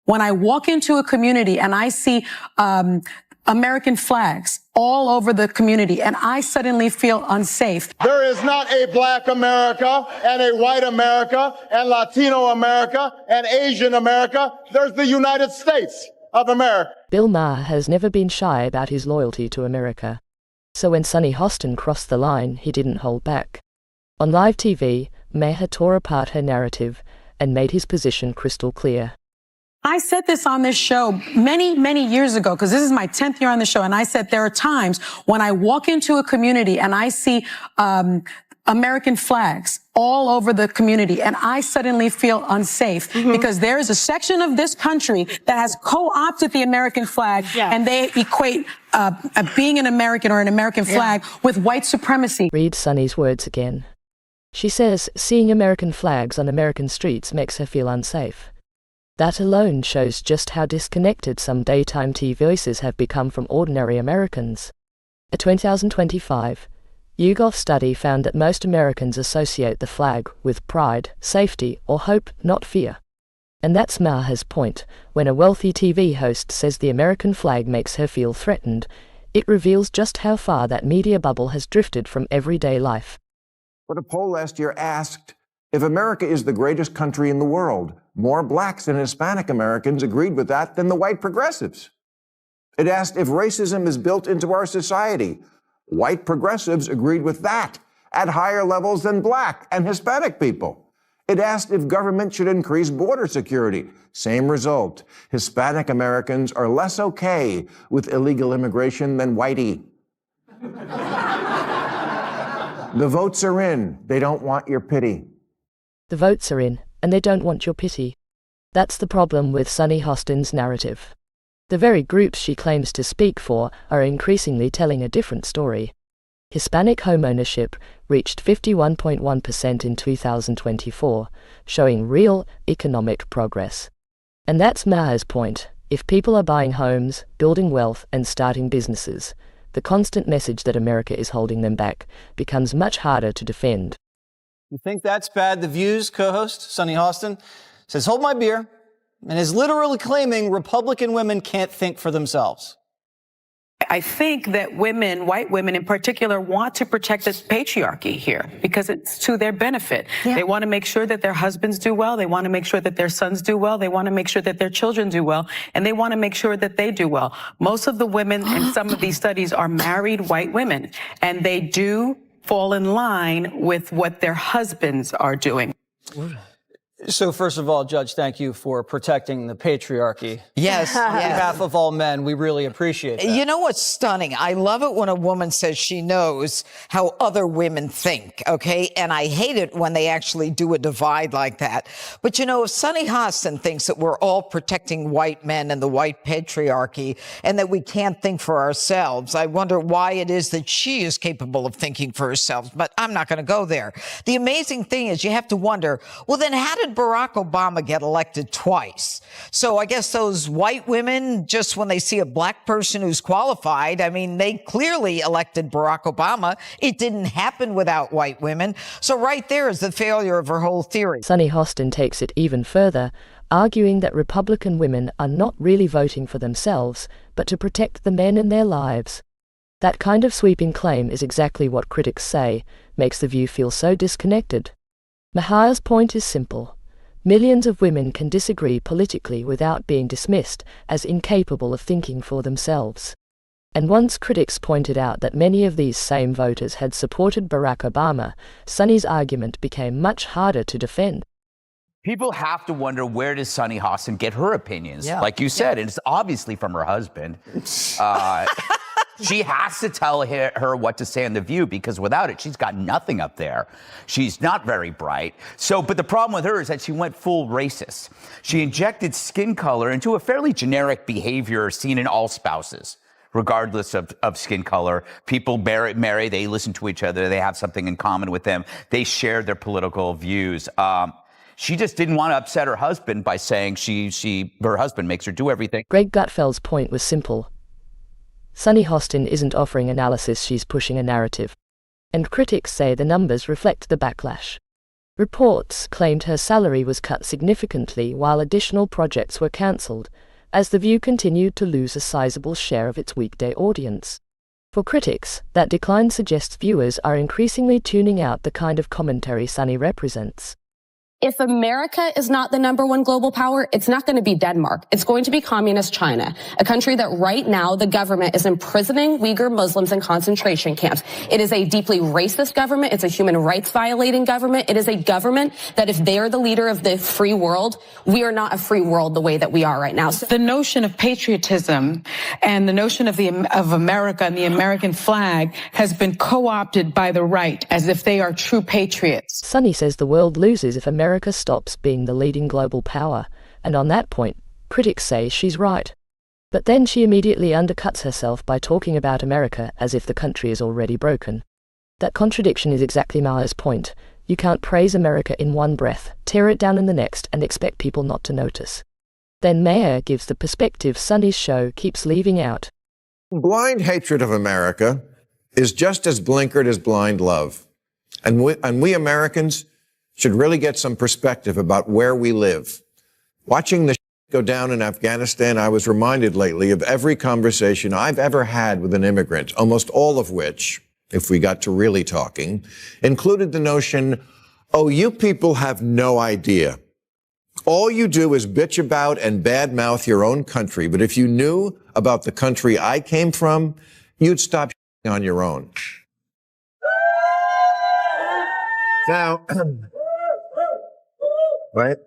When I walk into a community and I see American flags all over the community and I suddenly feel unsafe. There is not a black America and a white America and Latino America and Asian America. There's the United States of America. Bill Maher has never been shy about his loyalty to America. So when Sunny Hostin crossed the line, he didn't hold back. On live TV, Maher tore apart her narrative and made his position crystal clear. I said this on this show many years ago, because this is my 10th year on the show. And I said there are times when I walk into a community and I see American flags all over the community and I suddenly feel unsafe because there is a section of this country that has co-opted the American flag and they equate being an American or an American flag with white supremacy. Read Sunny's words again. She says seeing American flags on American streets makes her feel unsafe. That alone shows just how disconnected some daytime TV voices have become from ordinary Americans. A 2025 YouGov study found that most Americans associate the flag with pride, safety, or hope, not fear. And that's Maher's point. When a wealthy TV host says the American flag makes her feel threatened, it reveals just how far that media bubble has drifted from everyday life. But a poll last year asked, if America is the greatest country in the world, more blacks and Hispanic Americans agreed with that than the white progressives. It asked if racism is built into our society. White progressives agreed with that at higher levels than black and Hispanic people. It asked if government should increase border security. Same result. Hispanic Americans are less okay with illegal immigration than whitey. The votes are in. They don't want your pity. The votes are in, and they don't want your pity. That's the problem with Sunny Hostin's narrative. The very groups she claims to speak for are increasingly telling a different story. Hispanic homeownership reached 51.1% in 2024, showing real economic progress. And that's Maher's point. If people are buying homes, building wealth, and starting businesses, the constant message that America is holding them back becomes much harder to defend. You think that's bad? The View's co-host, Sunny Hostin, says, hold my beer, and is literally claiming Republican women can't think for themselves. I think that women, white women in particular, want to protect this patriarchy here because it's to their benefit. They want to make sure that their husbands do well. They want to make sure that their sons do well. They want to make sure that their children do well. And they want to make sure that they do well. Most of the women in some of these studies are married white women, and they do fall in line with what their husbands are doing. So first of all, Judge, thank you for protecting the patriarchy. Yes. On behalf of all men, we really appreciate that. You know what's stunning? I love it when a woman says she knows how other women think, okay? And I hate it when they actually do a divide like that. But you know, if Sunny Hostin thinks that we're all protecting white men and the white patriarchy and that we can't think for ourselves, I wonder why it is that she is capable of thinking for herself. But I'm not going to go there. The amazing thing is you have to wonder, well, then how did Barack Obama get elected twice? So I guess those white women, just when they see a black person who's qualified, I mean, they clearly elected Barack Obama. It didn't happen without white women. So right there is the failure of her whole theory. Sunny Hostin takes it even further, arguing that Republican women are not really voting for themselves, but to protect the men in their lives. That kind of sweeping claim is exactly what critics say makes The View feel so disconnected. Maher's point is simple. Millions of women can disagree politically without being dismissed as incapable of thinking for themselves. And once critics pointed out that many of these same voters had supported Barack Obama, Sunny's argument became much harder to defend. People have to wonder, where does Sunny Hostin get her opinions? Like you said, it's obviously from her husband. She has to tell her what to say on The View, because without it, she's got nothing up there. She's not very bright. But the problem with her is that she went full racist. She injected skin color into a fairly generic behavior seen in all spouses, regardless of skin color. People marry, they listen to each other, they have something in common with them, they share their political views. She just didn't want to upset her husband by saying her husband makes her do everything. Greg Gutfeld's point was simple. Sunny Hostin isn't offering analysis, she's pushing a narrative. And critics say the numbers reflect the backlash. Reports claimed her salary was cut significantly while additional projects were cancelled, as The View continued to lose a sizable share of its weekday audience. For critics, that decline suggests viewers are increasingly tuning out the kind of commentary Sunny represents. If America is not the #1 global power, it's not going to be Denmark. It's going to be communist China, a country that right now the government is imprisoning Uyghur Muslims in concentration camps. It is a deeply racist government. It's a human rights violating government. It is a government that if they are the leader of the free world, we are not a free world the way that we are right now. So the notion of patriotism and the notion of America and the American flag has been co-opted by the right as if they are true patriots. Sunny says the world loses if America stops being the leading global power, and on that point, critics say she's right. But then she immediately undercuts herself by talking about America as if the country is already broken. That contradiction is exactly Maher's point. You can't praise America in one breath, tear it down in the next, and expect people not to notice. Then Maher gives the perspective Sunny's show keeps leaving out. Blind hatred of America is just as blinkered as blind love. And we Americans should really get some perspective about where we live. Watching the go down in Afghanistan, I was reminded lately of every conversation I've ever had with an immigrant, almost all of which, if we got to really talking, included the notion, oh, you people have no idea. All you do is bitch about and badmouth your own country, but if you knew about the country I came from, you'd stop on your own. Now, right?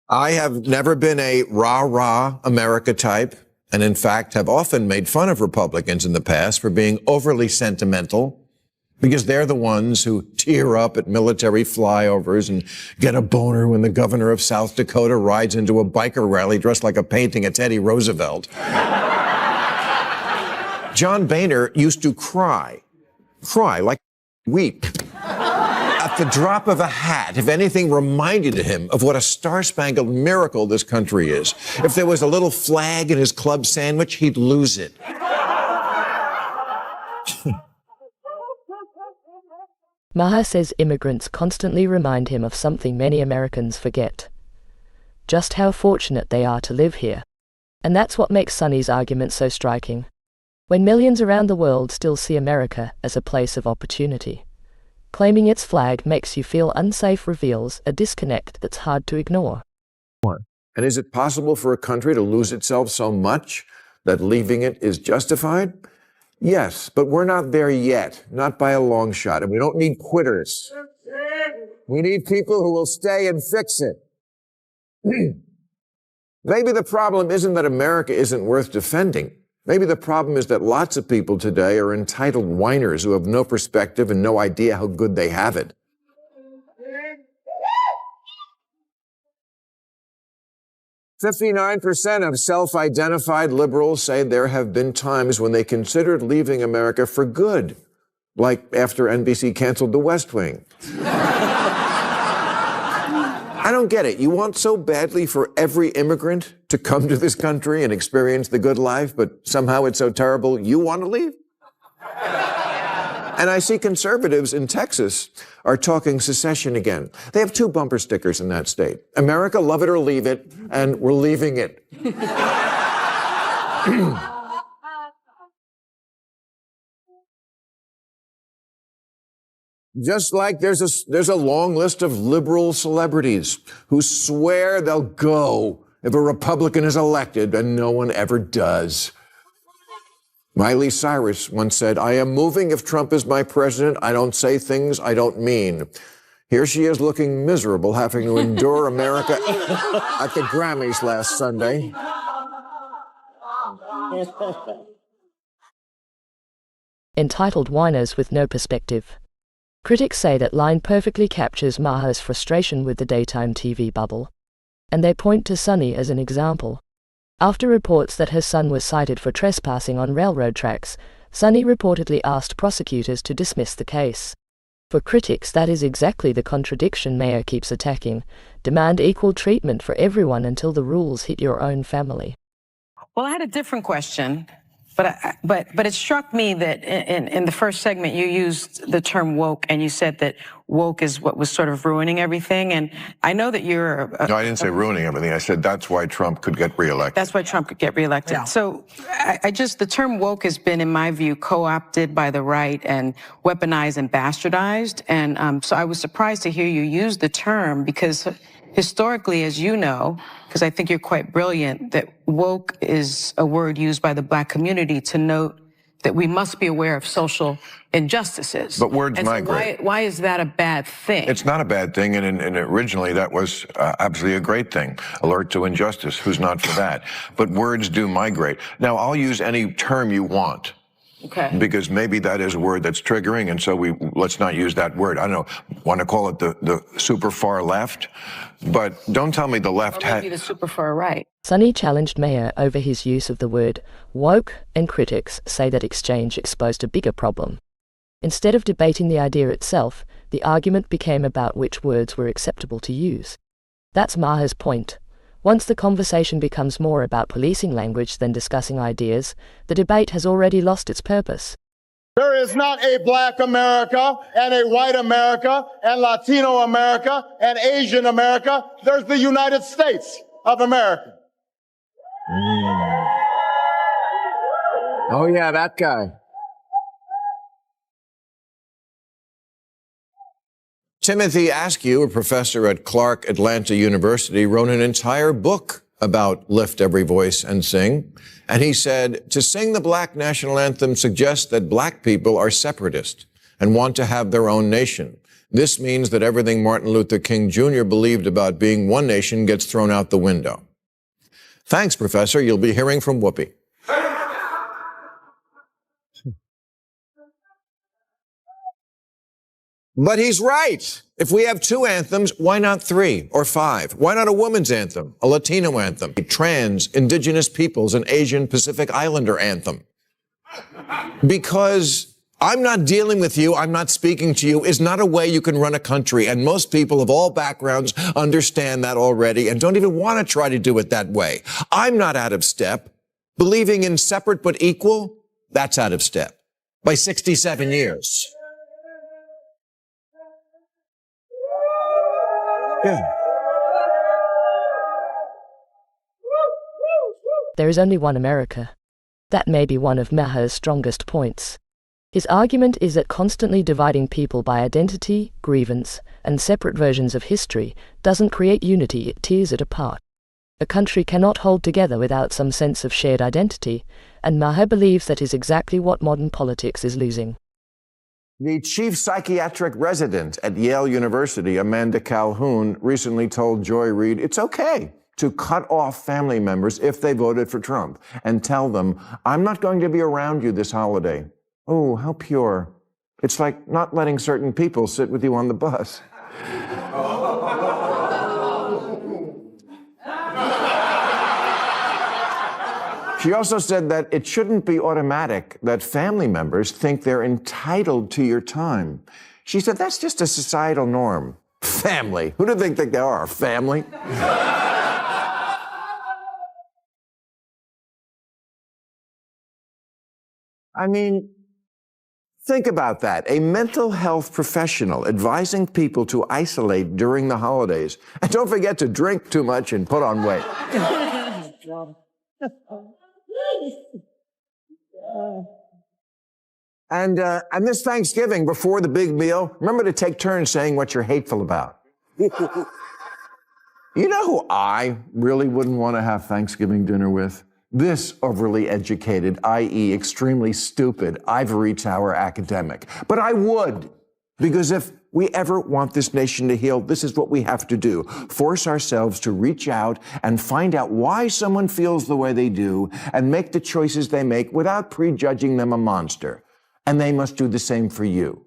I have never been a rah-rah America type, and in fact have often made fun of Republicans in the past for being overly sentimental, because they're the ones who tear up at military flyovers and get a boner when the governor of South Dakota rides into a biker rally dressed like a painting of Teddy Roosevelt. John Boehner used to cry, like weep. At the drop of a hat, if anything reminded him of what a star-spangled miracle this country is. If there was a little flag in his club sandwich, he'd lose it. Maher says immigrants constantly remind him of something many Americans forget. Just how fortunate they are to live here. And that's what makes Sunny's argument so striking. When millions around the world still see America as a place of opportunity. Claiming its flag makes you feel unsafe reveals a disconnect that's hard to ignore. And is it possible for a country to lose itself so much that leaving it is justified? Yes, but we're not there yet, not by a long shot, and we don't need quitters. We need people who will stay and fix it. Maybe the problem isn't that America isn't worth defending. Maybe the problem is that lots of people today are entitled whiners who have no perspective and no idea how good they have it. "59% of self-identified liberals say there have been times when they considered leaving America for good, like after NBC canceled The West Wing." I don't get it. You want so badly for every immigrant to come to this country and experience the good life, but somehow it's so terrible you want to leave? And I see conservatives in Texas are talking secession again. They have 2 bumper stickers in that state. America, love it or leave it, and we're leaving it. Just like there's a long list of liberal celebrities who swear they'll go if a Republican is elected, and no one ever does. Miley Cyrus once said, "I am moving if Trump is my president. I don't say things I don't mean." Here she is looking miserable, having to endure America at the Grammys last Sunday. Entitled Whiners with No Perspective. Critics say that line perfectly captures Maher's frustration with the daytime TV bubble. And they point to Sunny as an example. After reports that her son was cited for trespassing on railroad tracks, Sunny reportedly asked prosecutors to dismiss the case. For critics, that is exactly the contradiction Maher keeps attacking. Demand equal treatment for everyone until the rules hit your own family. Well, I had a different question. But it struck me that in the first segment you used the term woke, and you said that woke is what was sort of ruining everything. And I know that you're No, I didn't say ruining everything. I said that's why Trump could get reelected. That's why Trump could get reelected. Yeah. So the term woke has been, in my view, co-opted by the right and weaponized and bastardized. And so I was surprised to hear you use the term, because historically, as you know, because I think you're quite brilliant, that woke is a word used by the Black community to note that we must be aware of social injustices. But words and so migrate. why is that a bad thing? It's not a bad thing, and originally that was absolutely a great thing. Alert to injustice, who's not for that? But words do migrate. Now, I'll use any term you want. Okay. Because maybe that is a word that's triggering, and so let's not use that word. I don't know, want to call it the super far left, but don't tell me the left Or maybe the super far right. Sunny challenged Maher over his use of the word woke, and critics say that exchange exposed a bigger problem. Instead of debating the idea itself, the argument became about which words were acceptable to use. That's Maher's point. Once the conversation becomes more about policing language than discussing ideas, the debate has already lost its purpose. There is not a Black America and a white America and Latino America and Asian America. There's the United States of America. Oh, yeah, that guy. Timothy Askew, a professor at Clark Atlanta University, wrote an entire book about Lift Every Voice and Sing. And he said, to sing the Black national anthem suggests that Black people are separatist and want to have their own nation. This means that everything Martin Luther King Jr. believed about being one nation gets thrown out the window. Thanks, Professor. You'll be hearing from Whoopi. But he's right. If we have two anthems, why not 3 or 5? Why not a woman's anthem, a Latino anthem, a trans, indigenous peoples, and Asian Pacific Islander anthem? Because I'm not dealing with you, I'm not speaking to you, is not a way you can run a country. And most people of all backgrounds understand that already and don't even want to try to do it that way. I'm not out of step. Believing in separate but equal, that's out of step. By 67 years. Yeah. There is only one America. That may be one of Maher's strongest points. His argument is that constantly dividing people by identity, grievance, and separate versions of history doesn't create unity, it tears it apart. A country cannot hold together without some sense of shared identity, and Maher believes that is exactly what modern politics is losing. The chief psychiatric resident at Yale University, Amanda Calhoun, recently told Joy Reid it's okay to cut off family members if they voted for Trump and tell them, I'm not going to be around you this holiday. Oh, how pure. It's like not letting certain people sit with you on the bus. She also said that it shouldn't be automatic that family members think they're entitled to your time. She said that's just a societal norm. Family. Who do they think they are? Family? I mean, think about that. A mental health professional advising people to isolate during the holidays. And don't forget to drink too much and put on weight. And this Thanksgiving, before the big meal, remember to take turns saying what you're hateful about. You know who I really wouldn't want to have Thanksgiving dinner with? This overly educated, i.e. extremely stupid, ivory tower academic. But I would, because if we ever want this nation to heal, this is what we have to do. Force ourselves to reach out and find out why someone feels the way they do and make the choices they make without prejudging them a monster. And they must do the same for you.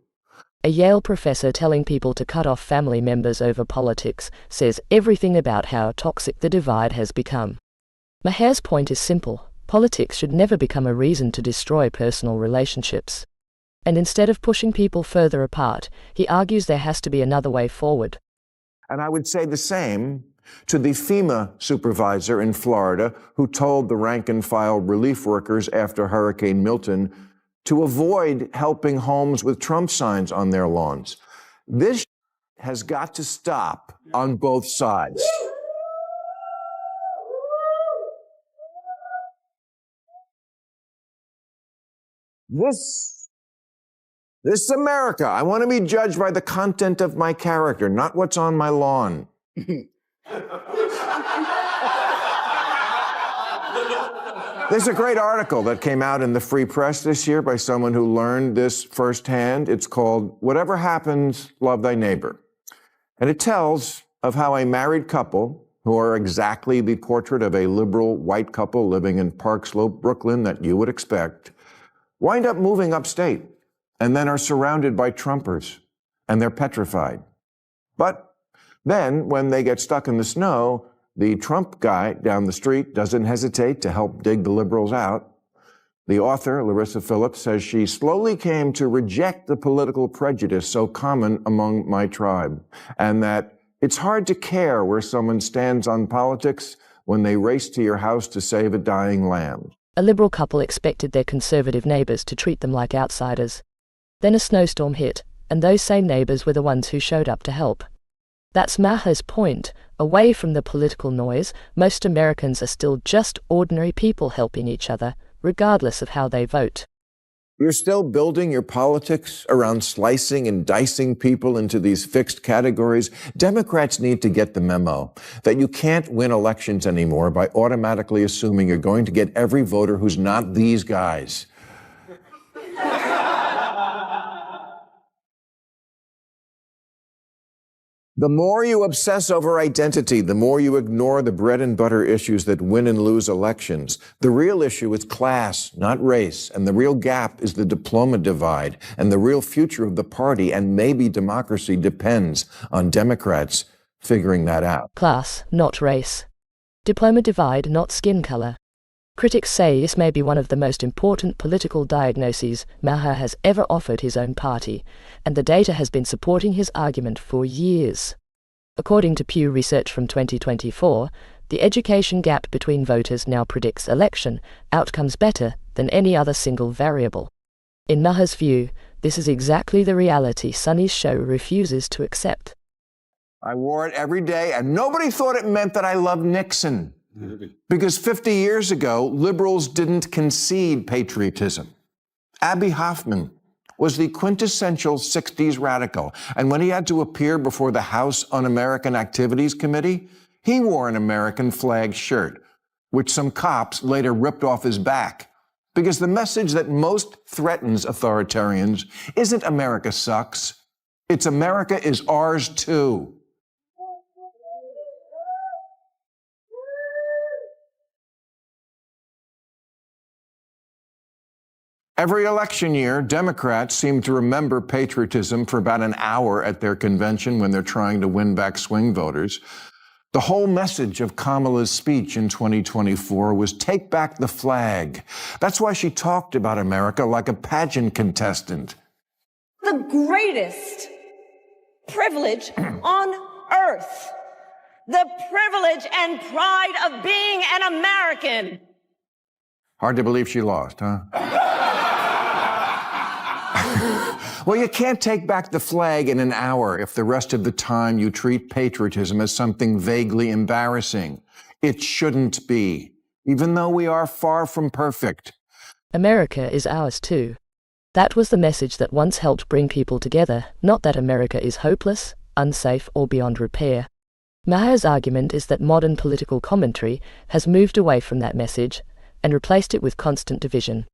A Yale professor telling people to cut off family members over politics says everything about how toxic the divide has become. Maher's point is simple. Politics should never become a reason to destroy personal relationships. And instead of pushing people further apart, he argues there has to be another way forward. And I would say the same to the FEMA supervisor in Florida who told the rank-and-file relief workers after Hurricane Milton to avoid helping homes with Trump signs on their lawns. This has got to stop on both sides. This is America. I want to be judged by the content of my character, not what's on my lawn. There's a great article that came out in the Free Press this year by someone who learned this firsthand. It's called Whatever Happens, Love Thy Neighbor. And it tells of how a married couple, who are exactly the portrait of a liberal white couple living in Park Slope, Brooklyn, that you would expect, wind up moving upstate and then are surrounded by Trumpers, and they're petrified. But then, when they get stuck in the snow, the Trump guy down the street doesn't hesitate to help dig the liberals out. The author, Larissa Phillips, says she slowly came to reject the political prejudice so common among my tribe, and that it's hard to care where someone stands on politics when they race to your house to save a dying lamb. A liberal couple expected their conservative neighbors to treat them like outsiders. Then a snowstorm hit, and those same neighbors were the ones who showed up to help. That's Maher's point. Away from the political noise, most Americans are still just ordinary people helping each other, regardless of how they vote. You're still building your politics around slicing and dicing people into these fixed categories. Democrats need to get the memo that you can't win elections anymore by automatically assuming you're going to get every voter who's not these guys. The more you obsess over identity, the more you ignore the bread and butter issues that win and lose elections. The real issue is class, not race, and the real gap is the diploma divide, and the real future of the party and maybe democracy depends on Democrats figuring that out. Class, not race. Diploma divide, not skin color. Critics say this may be one of the most important political diagnoses Maher has ever offered his own party, and the data has been supporting his argument for years. According to Pew Research from 2024, the education gap between voters now predicts election outcomes better than any other single variable. In Maher's view, this is exactly the reality Sunny's show refuses to accept. I wore it every day, and nobody thought it meant that I loved Nixon. Because 50 years ago, liberals didn't concede patriotism. Abbie Hoffman was the quintessential 60s radical, and when he had to appear before the House Un-American Activities Committee, he wore an American flag shirt, which some cops later ripped off his back. Because the message that most threatens authoritarians isn't America sucks, it's America is ours too. Every election year, Democrats seem to remember patriotism for about an hour at their convention when they're trying to win back swing voters. The whole message of Kamala's speech in 2024 was take back the flag. That's why she talked about America like a pageant contestant. The greatest privilege on earth. The privilege and pride of being an American. Hard to believe she lost, huh? Well, you can't take back the flag in an hour if the rest of the time you treat patriotism as something vaguely embarrassing. It shouldn't be, even though we are far from perfect. America is ours too. That was the message that once helped bring people together, not that America is hopeless, unsafe, or beyond repair. Maher's argument is that modern political commentary has moved away from that message and replaced it with constant division.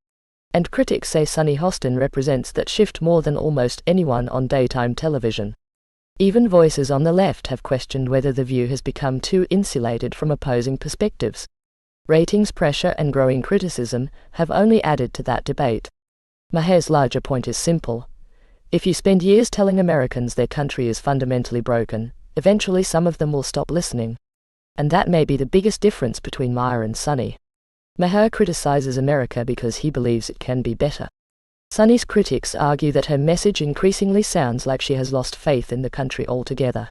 And critics say Sunny Hostin represents that shift more than almost anyone on daytime television. Even voices on the left have questioned whether The View has become too insulated from opposing perspectives. Ratings pressure and growing criticism have only added to that debate. Maher's larger point is simple. If you spend years telling Americans their country is fundamentally broken, eventually some of them will stop listening. And that may be the biggest difference between Maher and Sunny. Maher criticizes America because he believes it can be better. Sunny's critics argue that her message increasingly sounds like she has lost faith in the country altogether.